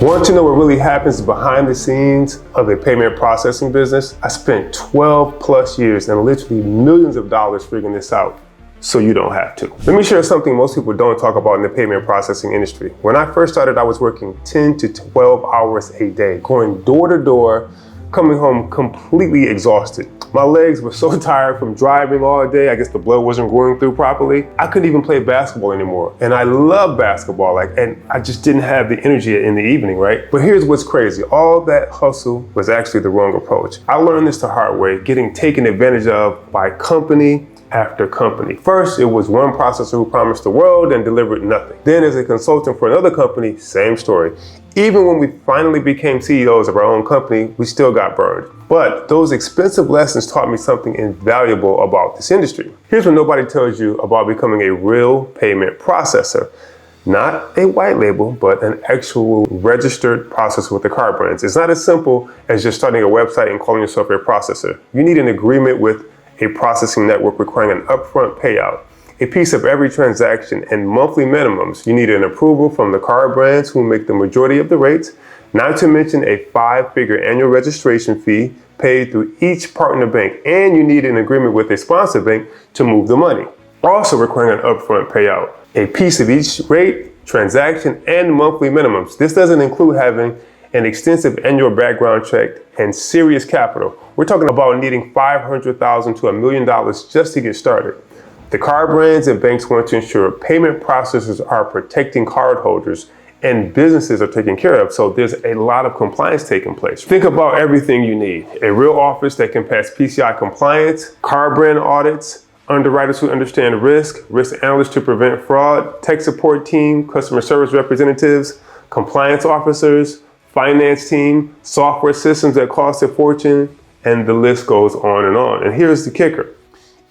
Want to know what really happens behind the scenes of a payment processing business? I spent 12 plus years and literally millions of dollars figuring this out, so you don't have to. Let me share something most people don't talk about in the payment processing industry. When I first started, I was working 10 to 12 hours a day, going door to door, coming home completely exhausted. My legs were so tired from driving all day. I guess the blood wasn't going through properly. I couldn't even play basketball anymore. And I love basketball, and I just didn't have the energy in the evening, right? But here's what's crazy. All that hustle was actually the wrong approach. I learned this the hard way, getting taken advantage of by company after company. First, it was one processor who promised the world and delivered nothing. Then as a consultant for another company, same story. Even when we finally became CEOs of our own company, we still got burned. But those expensive lessons taught me something invaluable about this industry. Here's what nobody tells you about becoming a real payment processor. Not a white label, but an actual registered processor with the card brands. It's not as simple as just starting a website and calling yourself a processor. You need an agreement with a processing network requiring an upfront payout, a piece of every transaction, and monthly minimums. You need an approval from the card brands who make the majority of the rates, not to mention a 5-figure annual registration fee paid through each partner bank, and you need an agreement with a sponsor bank to move the money. Also requiring an upfront payout, a piece of each rate, transaction, and monthly minimums. This doesn't include having an extensive annual background check and serious capital. We're talking about needing $500,000 to $1 million just to get started. The card brands and banks want to ensure payment processors are protecting cardholders and businesses are taken care of, so there's a lot of compliance taking place. Think about everything you need. A real office that can pass PCI compliance, card brand audits, underwriters who understand risk analysts to prevent fraud, tech support team, customer service representatives, compliance officers, finance team, software systems that cost a fortune, and the list goes on and on. And here's the kicker.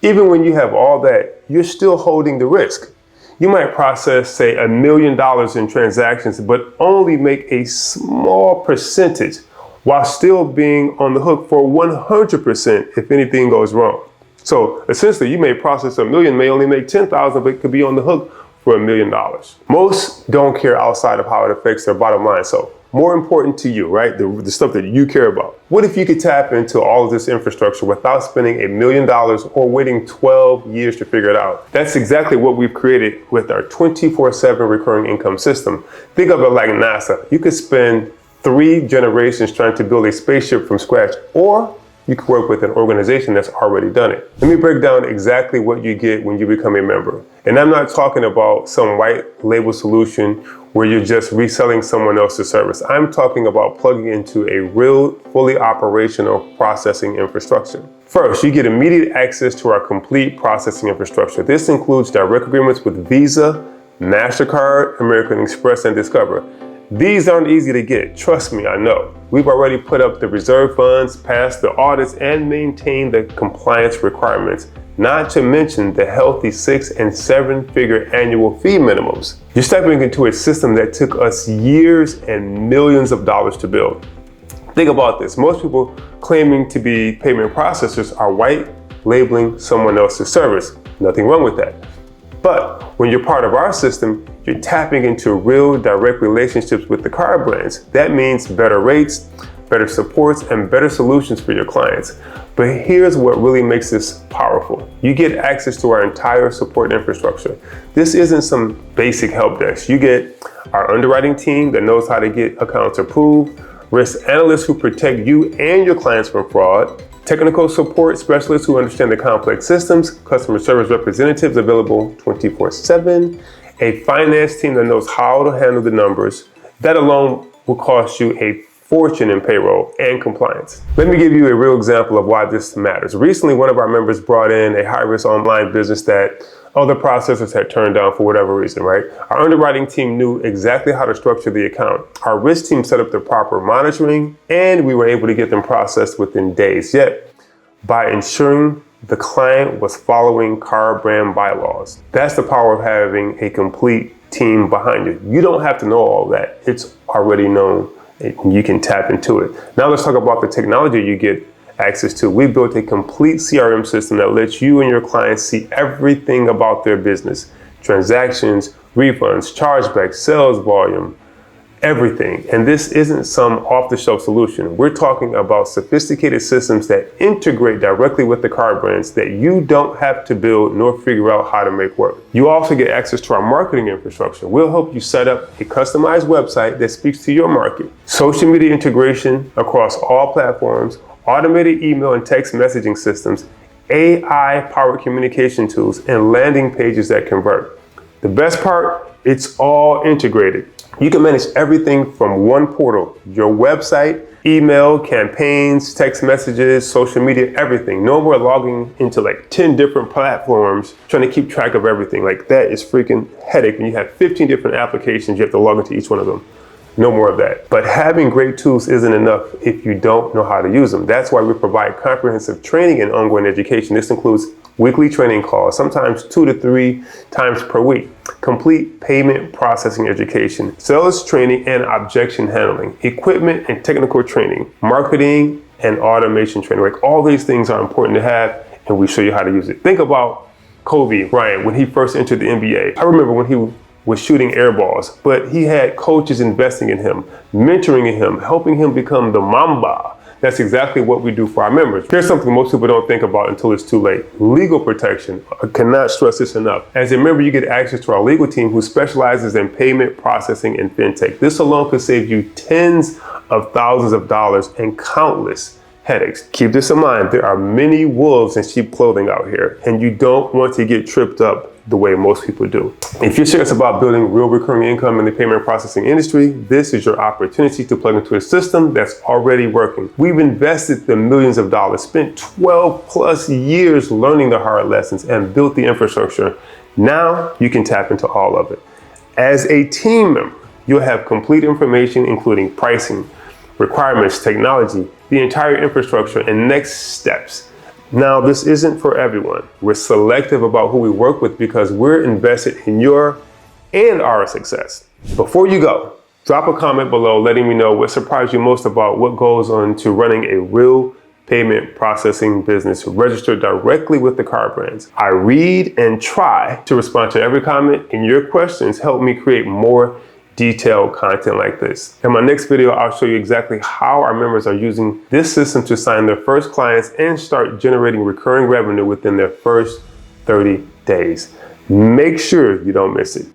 Even when you have all that, you're still holding the risk. You might process, say, $1 million in transactions, but only make a small percentage while still being on the hook for 100% if anything goes wrong. So essentially, you may process $1 million, may only make $10,000, but could be on the hook for $1 million. Most don't care outside of how it affects their bottom line. So more important to you, right? The stuff that you care about. What if you could tap into all of this infrastructure without spending $1 million or waiting 12 years to figure it out? That's exactly what we've created with our 24/7 recurring income system. Think of it like NASA. You could spend 3 generations trying to build a spaceship from scratch, or you could work with an organization that's already done it. Let me break down exactly what you get when you become a member. And I'm not talking about some white label solution where you're just reselling someone else's service. I'm talking about plugging into a real, fully operational processing infrastructure. First, you get immediate access to our complete processing infrastructure. This includes direct agreements with Visa, Mastercard, American Express, and Discover. These aren't easy to get, trust me, I know. We've already put up the reserve funds, passed the audits, and maintained the compliance requirements, not to mention the healthy 6- and 7-figure annual fee minimums. You're stepping into a system that took us years and millions of dollars to build. Think about this. Most people claiming to be payment processors are white labeling someone else's service. Nothing wrong with that. But when you're part of our system, you're tapping into real direct relationships with the card brands. That means better rates, better supports, and better solutions for your clients. But here's what really makes this powerful. You get access to our entire support infrastructure. This isn't some basic help desk. You get our underwriting team that knows how to get accounts approved, risk analysts who protect you and your clients from fraud, technical support specialists who understand the complex systems, customer service representatives available 24/7, a finance team that knows how to handle the numbers. That alone will cost you a fortune in payroll and compliance. Let me give you a real example of why this matters. Recently, one of our members brought in a high-risk online business that other processors had turned down for whatever reason, right? Our underwriting team knew exactly how to structure the account. Our risk team set up the proper monitoring, and we were able to get them processed within days. Yet, by ensuring the client was following card brand bylaws. That's the power of having a complete team behind you. You don't have to know all that. It's already known, and you can tap into it. Now let's talk about the technology you get access to. We built a complete CRM system that lets you and your clients see everything about their business. Transactions, refunds, chargebacks, sales volume, everything. And this isn't some off-the-shelf solution. We're talking about sophisticated systems that integrate directly with the card brands that you don't have to build nor figure out how to make work. You also get access to our marketing infrastructure. We'll help you set up a customized website that speaks to your market, social media integration across all platforms, automated email and text messaging systems, AI-powered communication tools, and landing pages that convert. The best part, it's all integrated. You can manage everything from one portal, your website, email, campaigns, text messages, social media, everything. No more logging into like 10 different platforms trying to keep track of everything. Like that is freaking headache when you have 15 different applications, you have to log into each one of them. No more of that. But having great tools isn't enough if you don't know how to use them. That's why we provide comprehensive training and ongoing education. This includes weekly training calls, sometimes 2 to 3 times per week, complete payment processing education, sales training and objection handling, equipment and technical training, marketing and automation training. Like all these things are important to have, and we show you how to use it. Think about Kobe Bryant when he first entered the NBA. I remember when he was shooting air balls, but he had coaches investing in him, mentoring in him, helping him become the Mamba. That's exactly what we do for our members. Here's something most people don't think about until it's too late. Legal protection. I cannot stress this enough. As a member, you get access to our legal team who specializes in payment processing and fintech. This alone could save you tens of thousands of dollars and countless headaches. Keep this in mind. There are many wolves in sheep clothing out here, and you don't want to get tripped up the way most people do. If you're serious about building real recurring income in the payment processing industry, this is your opportunity to plug into a system that's already working. We've invested the millions of dollars, spent 12 plus years learning the hard lessons, and built the infrastructure. Now you can tap into all of it. As a team member, you'll have complete information, including pricing, requirements, technology, the entire infrastructure, and next steps. Now, this isn't for everyone. We're selective about who we work with because we're invested in your and our success. Before you go, drop a comment below letting me know what surprised you most about what goes on to running a real payment processing business registered directly with the card brands. I read and try to respond to every comment, and your questions help me create more detailed content like this. In my next video, I'll show you exactly how our members are using this system to sign their first clients and start generating recurring revenue within their first 30 days. Make sure you don't miss it.